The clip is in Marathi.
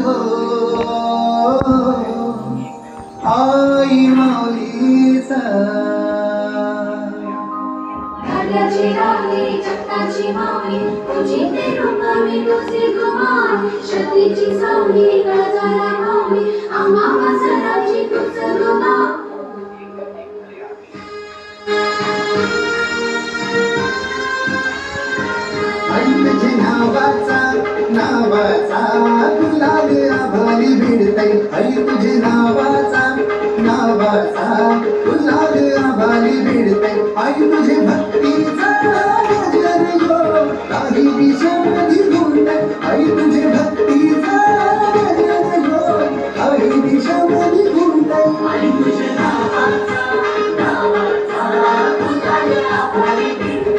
हो आई माऊलीचा भाग्याची राही जगताची माऊली तुझी ते रूप मी तुझे गुमान शतीची सावली काळजाला माऊली आम्हा वासराची तुझं गुना आई तुझे नावाचा गुलाल आभाळी भिडतय आई तुझे नावाचा गुलाल आभाळी भिडतय आई तुझे भक्ती